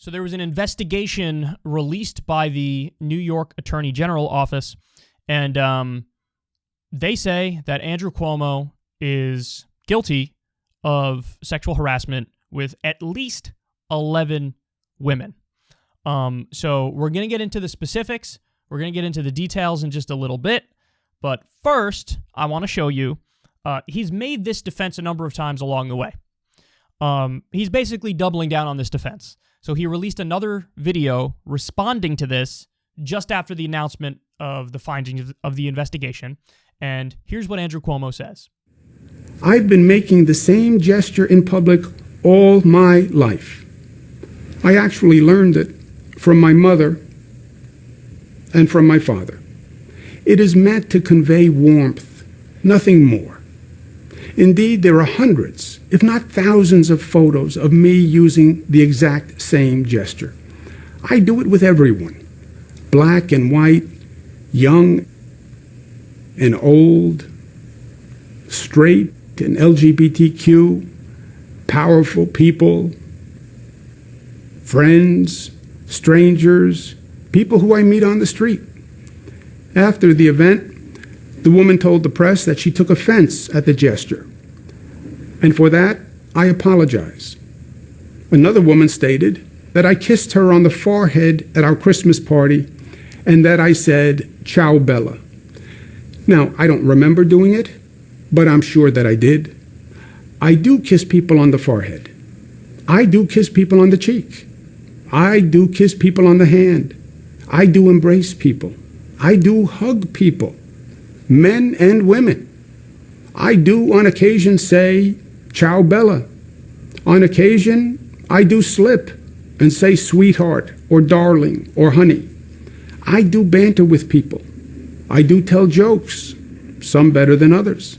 So there was an investigation released by the New York Attorney General office, and they say that Andrew Cuomo is guilty of sexual harassment with at least 11 women. So we're going to get into the specifics. We're going to get into the details in just a little bit. But first, I want to show you, he's made this defense a number of times along the way. He's basically doubling down on this defense. So he released another video responding to this just after the announcement of the findings of the investigation. And here's what Andrew Cuomo says. I've been making the same gesture in public all my life. I actually learned it from my mother and from my father. It is meant to convey warmth, nothing more. Indeed, there are hundreds, if not thousands, of photos of me using the exact same gesture. I do it with everyone, black and white, young and old, straight and LGBTQ, powerful people, friends, strangers, people who I meet on the street. After the event, the woman told the press that she took offense at the gesture. And for that, I apologize. Another woman stated that I kissed her on the forehead at our Christmas party and that I said, "Ciao, Bella." Now, I don't remember doing it, but I'm sure that I did. I do kiss people on the forehead. I do kiss people on the cheek. I do kiss people on the hand. I do embrace people. I do hug people, men and women. I do on occasion say, "Ciao, Bella." On occasion, I do slip and say sweetheart or darling or honey. I do banter with people. I do tell jokes, some better than others.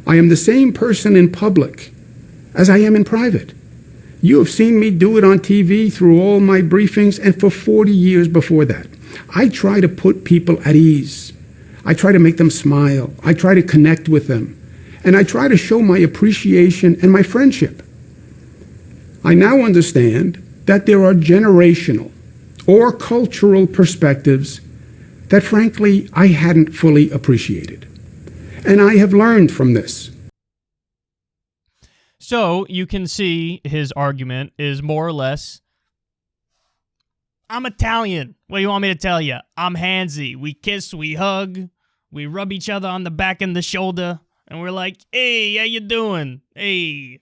I am the same person in public as I am in private. You have seen me do it on TV through all my briefings and for 40 years before that. I try to put people at ease. I try to make them smile. I try to connect with them. And I try to show my appreciation and my friendship. I now understand that there are generational or cultural perspectives that, frankly, I hadn't fully appreciated. And I have learned from this. So you can see his argument is more or less, I'm Italian. What do you want me to tell you? I'm handsy. We kiss, we hug, we rub each other on the back and the shoulder, and we're like, hey, how you doing? Hey.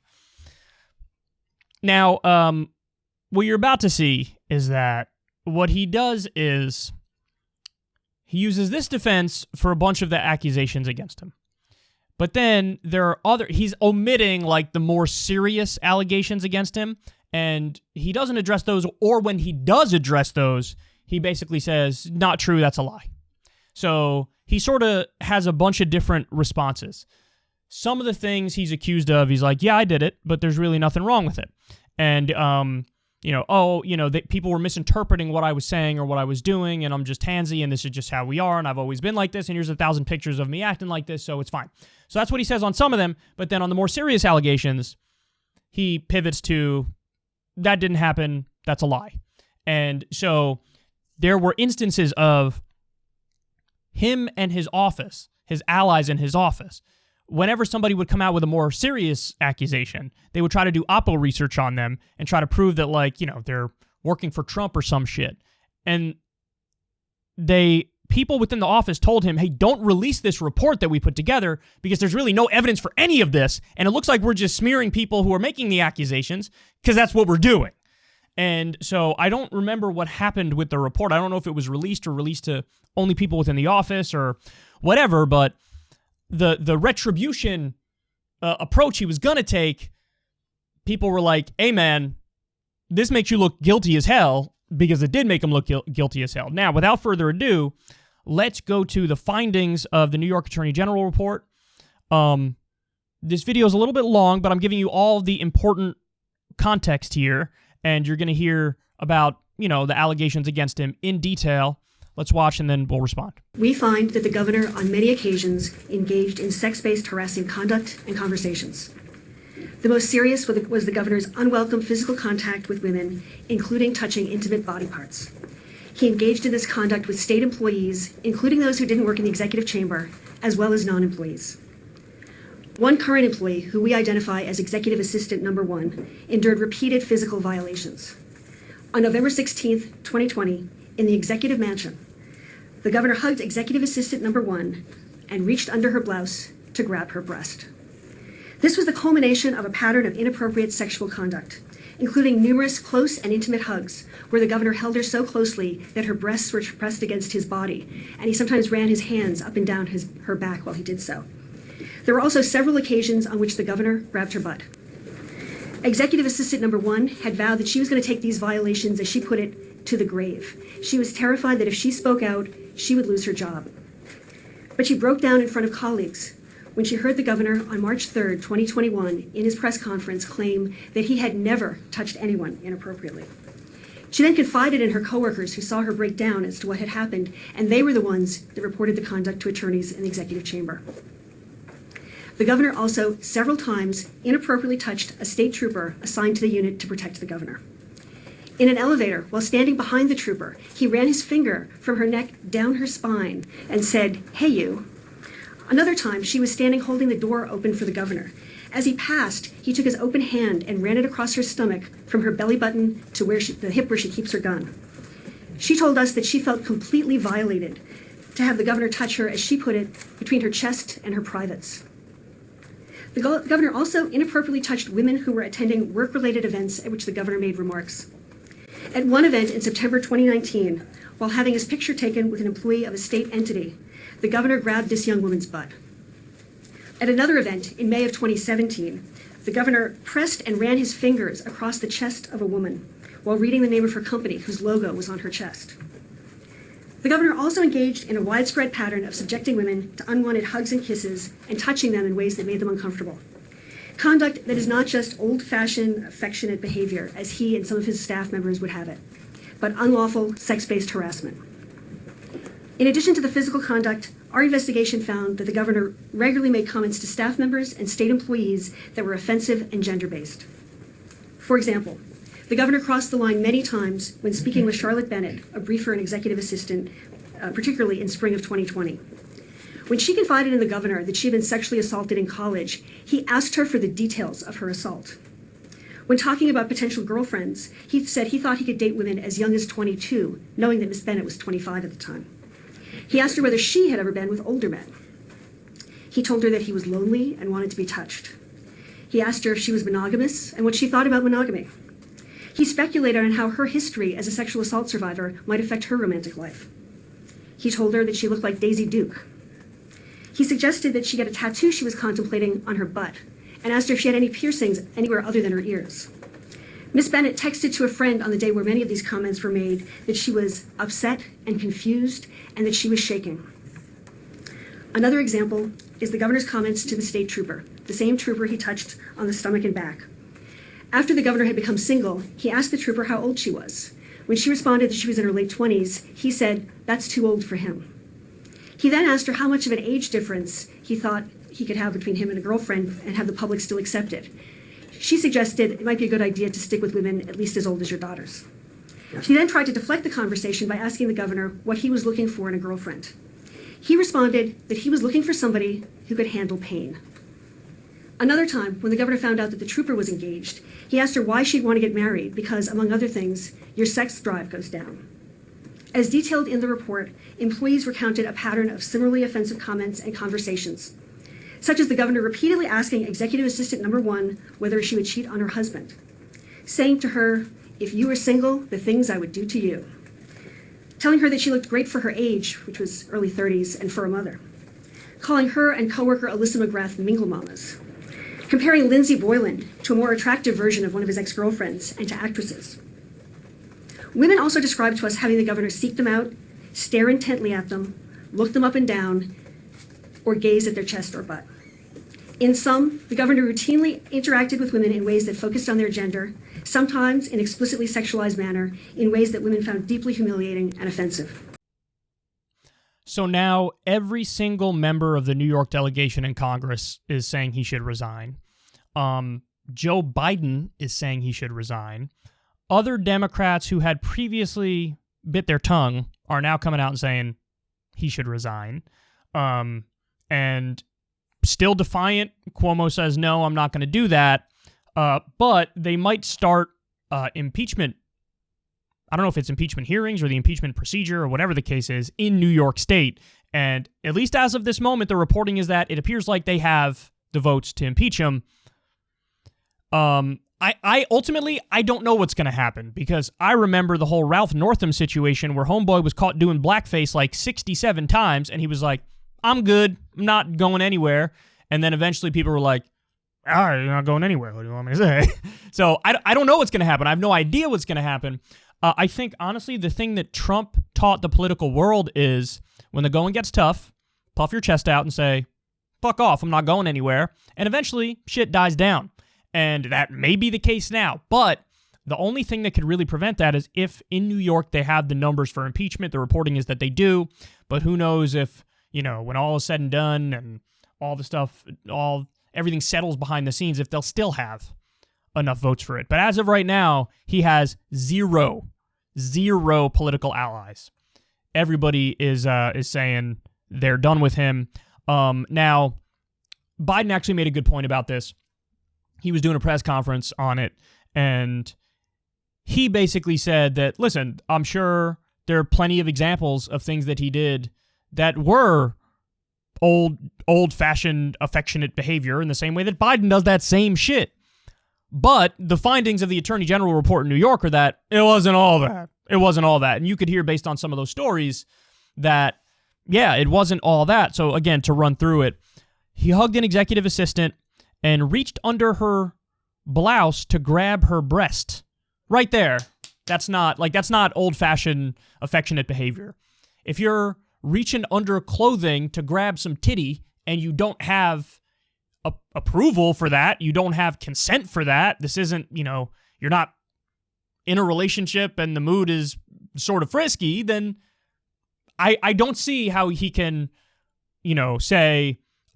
Now, what you're about to see is that what he does is he uses this defense for a bunch of the accusations against him. But then there are he's omitting like the more serious allegations against him, and he doesn't address those, or when he does address those, he basically says, not true, that's a lie. So he sort of has a bunch of different responses. Some of the things he's accused of, he's like, yeah, I did it, but there's really nothing wrong with it. And, people were misinterpreting what I was saying or what I was doing, and I'm just handsy, and this is just how we are, and I've always been like this, and here's 1,000 pictures of me acting like this, so it's fine. So that's what he says on some of them, but then on the more serious allegations, he pivots to, that didn't happen, that's a lie. And so there were instances of him and his office, his allies in his office, whenever somebody would come out with a more serious accusation, they would try to do oppo research on them and try to prove that, they're working for Trump or some shit. And people within the office told him, hey, don't release this report that we put together because there's really no evidence for any of this. And it looks like we're just smearing people who are making the accusations because that's what we're doing. And so I don't remember what happened with the report. I don't know if it was released to only people within the office or whatever, but the retribution approach he was going to take, people were like, hey, man, this makes you look guilty as hell, because it did make him look guilty as hell. Now, without further ado, let's go to the findings of the New York Attorney General report. This video is a little bit long, but I'm giving you all the important context here, and you're going to hear about, the allegations against him in detail. Let's watch, and then we'll respond. We find that the governor on many occasions engaged in sex-based harassing conduct and conversations. The most serious was the governor's unwelcome physical contact with women, including touching intimate body parts. He engaged in this conduct with state employees, including those who didn't work in the executive chamber, as well as non-employees. One current employee, who we identify as Executive Assistant Number 1, endured repeated physical violations. On November 16, 2020, in the executive mansion, the governor hugged Executive Assistant Number 1 and reached under her blouse to grab her breast. This was the culmination of a pattern of inappropriate sexual conduct, including numerous close and intimate hugs, where the governor held her so closely that her breasts were pressed against his body, and he sometimes ran his hands up and down her back while he did so. There were also several occasions on which the governor grabbed her butt. Executive Assistant Number 1 had vowed that she was going to take these violations, as she put it, to the grave. She was terrified that if she spoke out, she would lose her job. But she broke down in front of colleagues when she heard the governor on March 3, 2021, in his press conference claim that he had never touched anyone inappropriately. She then confided in her coworkers, who saw her break down, as to what had happened, and they were the ones that reported the conduct to attorneys in the executive chamber. The governor also several times inappropriately touched a state trooper assigned to the unit to protect the governor. In an elevator, while standing behind the trooper, he ran his finger from her neck down her spine and said, "Hey, you." Another time, she was standing holding the door open for the governor. As he passed, he took his open hand and ran it across her stomach from her belly button to the hip where she keeps her gun. She told us that she felt completely violated to have the governor touch her, as she put it, between her chest and her privates. The governor also inappropriately touched women who were attending work-related events at which the governor made remarks. At one event in September 2019, while having his picture taken with an employee of a state entity, the governor grabbed this young woman's butt. At another event in May of 2017, the governor pressed and ran his fingers across the chest of a woman while reading the name of her company, whose logo was on her chest. The governor also engaged in a widespread pattern of subjecting women to unwanted hugs and kisses and touching them in ways that made them uncomfortable. Conduct that is not just old-fashioned, affectionate behavior, as he and some of his staff members would have it, but unlawful, sex-based harassment. In addition to the physical conduct, our investigation found that the governor regularly made comments to staff members and state employees that were offensive and gender-based. For example, the governor crossed the line many times when speaking with Charlotte Bennett, a briefer and executive assistant, particularly in spring of 2020. When she confided in the governor that she had been sexually assaulted in college, he asked her for the details of her assault. When talking about potential girlfriends, he said he thought he could date women as young as 22, knowing that Miss Bennett was 25 at the time. He asked her whether she had ever been with older men. He told her that he was lonely and wanted to be touched. He asked her if she was monogamous and what she thought about monogamy. He speculated on how her history as a sexual assault survivor might affect her romantic life. He told her that she looked like Daisy Duke. He suggested that she get a tattoo she was contemplating on her butt and asked her if she had any piercings anywhere other than her ears. Miss Bennett texted to a friend on the day where many of these comments were made that she was upset and confused and that she was shaking. Another example is the governor's comments to the state trooper, the same trooper he touched on the stomach and back. After the governor had become single, he asked the trooper how old she was. When she responded that she was in her late 20s, he said, "That's too old for him." He then asked her how much of an age difference he thought he could have between him and a girlfriend and have the public still accept it. She suggested it might be a good idea to stick with women at least as old as your daughters. She then tried to deflect the conversation by asking the governor what he was looking for in a girlfriend. He responded that he was looking for somebody who could handle pain. Another time, when the governor found out that the trooper was engaged, he asked her why she'd want to get married because, among other things, your sex drive goes down. As detailed in the report, employees recounted a pattern of similarly offensive comments and conversations, such as the governor repeatedly asking Executive Assistant Number 1 whether she would cheat on her husband, saying to her, "If you were single, the things I would do to you," telling her that she looked great for her age, which was early 30s, and for a mother, calling her and coworker Alyssa McGrath mingle mamas, comparing Lindsay Boylan to a more attractive version of one of his ex-girlfriends and to actresses. Women also described to us having the governor seek them out, stare intently at them, look them up and down, or gaze at their chest or butt. In sum, the governor routinely interacted with women in ways that focused on their gender, sometimes in explicitly sexualized manner, in ways that women found deeply humiliating and offensive. So now every single member of the New York delegation in Congress is saying he should resign. Joe Biden is saying he should resign. Other Democrats who had previously bit their tongue are now coming out and saying he should resign. And still defiant, Cuomo says, no, I'm not going to do that. But they might start impeachment. I don't know if it's impeachment hearings or the impeachment procedure or whatever the case is in New York State. And at least as of this moment, the reporting is that it appears like they have the votes to impeach him. I ultimately don't know what's going to happen, because I remember the whole Ralph Northam situation where homeboy was caught doing blackface like 67 times, and he was like, I'm good, I'm not going anywhere. And then eventually people were like, all right, you're not going anywhere. What do you want me to say? So I don't know what's going to happen. I have no idea what's going to happen. I think, honestly, the thing that Trump taught the political world is when the going gets tough, puff your chest out and say, fuck off, I'm not going anywhere. And eventually, shit dies down. And that may be the case now. But the only thing that could really prevent that is if in New York they have the numbers for impeachment. The reporting is that they do. But who knows if, when all is said and done and all the stuff, everything settles behind the scenes, if they'll still have enough votes for it. But as of right now, he has zero political allies. Everybody is saying they're done with him. Now, Biden actually made a good point about this. He was doing a press conference on it, and he basically said that, listen, I'm sure there are plenty of examples of things that he did that were old-fashioned affectionate behavior in the same way that Biden does that same shit. But the findings of the Attorney General report in New York are that it wasn't all that. It wasn't all that. And you could hear based on some of those stories that, yeah, it wasn't all that. So again, to run through it, he hugged an executive assistant and reached under her blouse to grab her breast. Right there. That's not old-fashioned affectionate behavior. If you're reaching under clothing to grab some titty and you don't have approval for that, you don't have consent for that, this isn't, you're not in a relationship and the mood is sort of frisky, then I don't see how he can,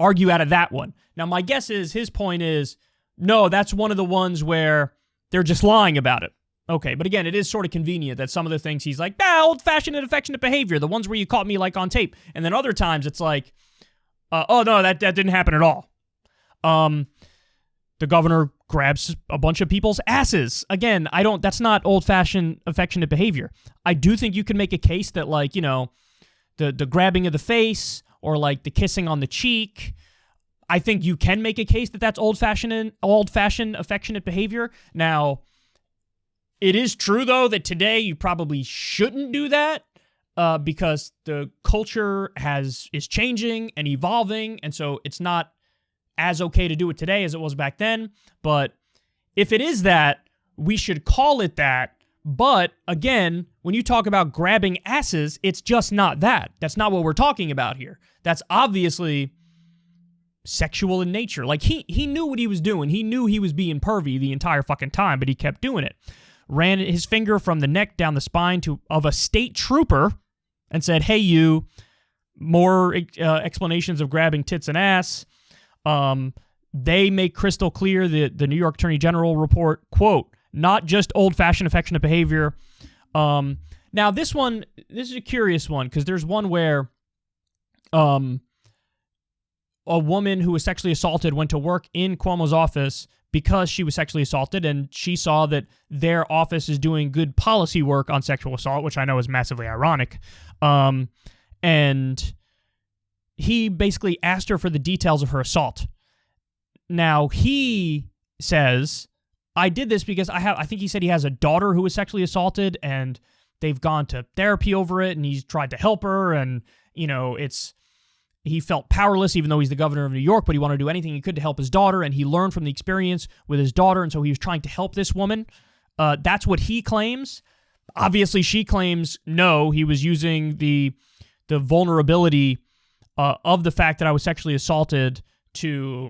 argue out of that one. Now, my guess is his point is, no, that's one of the ones where they're just lying about it. Okay, but again, it is sort of convenient that some of the things he's like, old-fashioned and affectionate behavior, the ones where you caught me like on tape. And then other times it's like, oh, no, that didn't happen at all. The governor grabs a bunch of people's asses. Again, that's not old-fashioned affectionate behavior. I do think you can make a case that, like, the grabbing of the face or like the kissing on the cheek, I think you can make a case that that's old-fashioned affectionate behavior. Now, it is true, though, that today you probably shouldn't do that because the culture is changing and evolving, and so it's not as okay to do it today as it was back then. But if it is that, we should call it that. But again, when you talk about grabbing asses, it's just not that. That's not what we're talking about here. That's obviously sexual in nature. Like, he knew what he was doing. He knew he was being pervy the entire fucking time, but he kept doing it. Ran his finger from the neck down the spine of a state trooper and said, hey, you, more explanations of grabbing tits and ass. They make crystal clear, the New York Attorney General report, quote, not just old-fashioned affectionate behavior. Now, this is a curious one, because there's one where a woman who was sexually assaulted went to work in Cuomo's office because she was sexually assaulted, and she saw that their office is doing good policy work on sexual assault, which I know is massively ironic. And he basically asked her for the details of her assault. Now, he says, I did this because I think he said he has a daughter who was sexually assaulted, and they've gone to therapy over it, and he's tried to help her, and, he felt powerless even though he's the governor of New York, but he wanted to do anything he could to help his daughter, and he learned from the experience with his daughter, and so he was trying to help this woman. That's what he claims. Obviously, she claims, no, he was using the vulnerability of the fact that I was sexually assaulted to,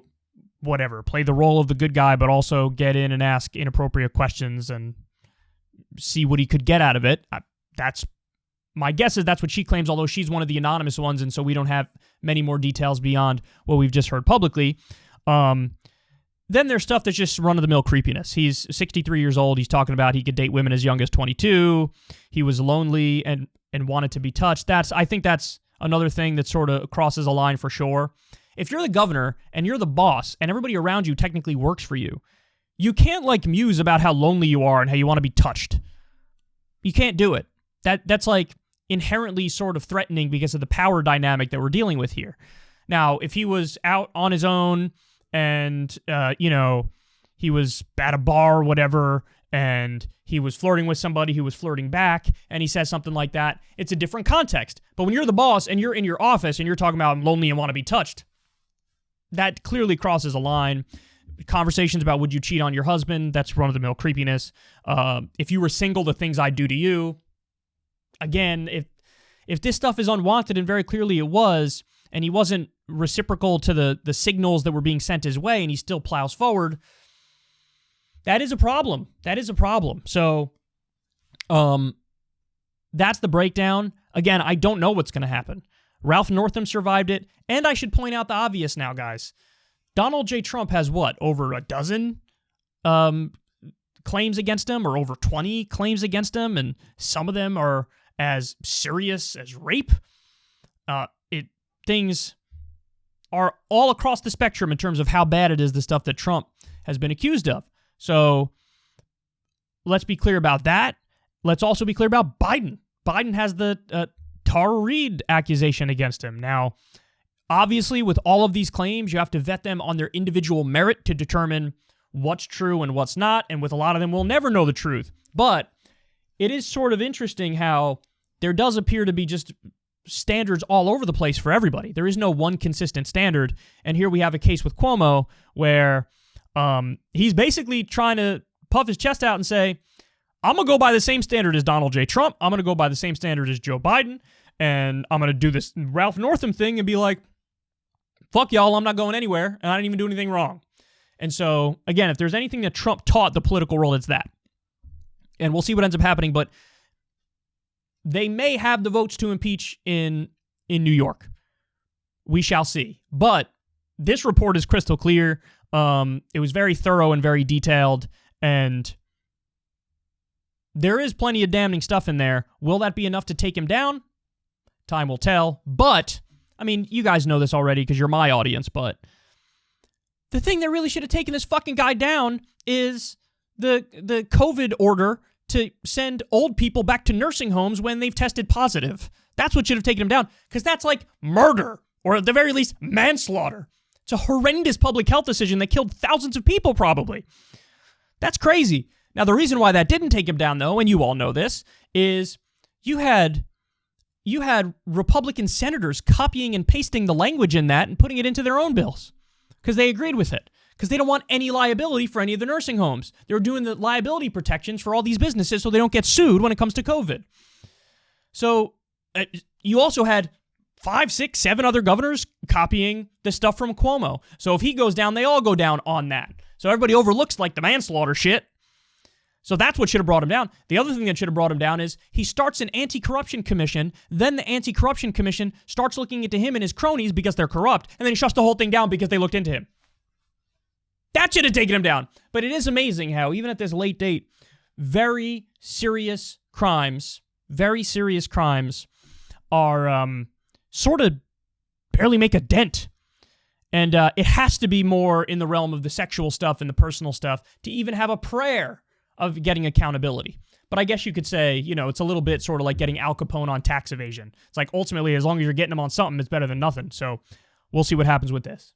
whatever, play the role of the good guy, but also get in and ask inappropriate questions and see what he could get out of it. My guess is that's what she claims, although she's one of the anonymous ones, and so we don't have many more details beyond what we've just heard publicly. Then there's stuff that's just run-of-the-mill creepiness. He's 63 years old. He's talking about he could date women as young as 22. He was lonely and wanted to be touched. I think that's another thing that sort of crosses a line for sure. If you're the governor and you're the boss and everybody around you technically works for you, you can't like muse about how lonely you are and how you want to be touched. You can't do it. That's like inherently sort of threatening because of the power dynamic that we're dealing with here. Now, if he was out on his own and, he was at a bar or whatever, and he was flirting with somebody who was flirting back, and he says something like that, it's a different context. But when you're the boss and you're in your office and you're talking about I'm lonely and want to be touched, that clearly crosses a line. Conversations about would you cheat on your husband, that's run-of-the-mill creepiness. If you were single, the things I'd do to you. Again, if this stuff is unwanted, and very clearly it was, and he wasn't reciprocal to the signals that were being sent his way, and he still plows forward, that is a problem. That is a problem. So, that's the breakdown. Again, I don't know what's going to happen. Ralph Northam survived it, and I should point out the obvious now, guys. Donald J. Trump has what, over a dozen claims against him, or over 20 claims against him, and some of them are as serious as rape. Things are all across the spectrum in terms of how bad it is, the stuff that Trump has been accused of. So let's be clear about that. Let's also be clear about Biden. Biden has the Tara Reade accusation against him. Now, obviously, with all of these claims, you have to vet them on their individual merit to determine what's true and what's not, and with a lot of them, we'll never know the truth. But it is sort of interesting how there does appear to be just standards all over the place for everybody. There is no one consistent standard, and here we have a case with Cuomo where he's basically trying to puff his chest out and say, I'm going to go by the same standard as Donald J. Trump, I'm going to go by the same standard as Joe Biden, and I'm going to do this Ralph Northam thing and be like, fuck y'all, I'm not going anywhere, and I didn't even do anything wrong. And so, again, if there's anything that Trump taught the political world, it's that. And we'll see what ends up happening, but they may have the votes to impeach in New York. We shall see. But this report is crystal clear. It was very thorough and very detailed, and there is plenty of damning stuff in there. Will that be enough to take him down? Time will tell. But, I mean, you guys know this already because you're my audience, but the thing that really should have taken this fucking guy down is the COVID order to send old people back to nursing homes when they've tested positive. That's what should have taken him down, because that's like murder, or at the very least, manslaughter. It's a horrendous public health decision that killed thousands of people, probably. That's crazy. Now, the reason why that didn't take him down, though, and you all know this, is you had Republican senators copying and pasting the language in that and putting it into their own bills because they agreed with it, because they don't want any liability for any of the nursing homes. They were doing the liability protections for all these businesses so they don't get sued when it comes to COVID. So you also had 5, 6, 7 other governors copying the stuff from Cuomo. So if he goes down, they all go down on that. So everybody overlooks like the manslaughter shit. So that's what should have brought him down. The other thing that should have brought him down is he starts an anti-corruption commission. Then the anti-corruption commission starts looking into him and his cronies because they're corrupt. And then he shuts the whole thing down because they looked into him. That should have taken him down. But it is amazing how, even at this late date, very serious crimes are sort of barely make a dent. And it has to be more in the realm of the sexual stuff and the personal stuff to even have a prayer of getting accountability. But I guess you could say, it's a little bit sort of like getting Al Capone on tax evasion. It's like, ultimately, as long as you're getting him on something, it's better than nothing. So we'll see what happens with this.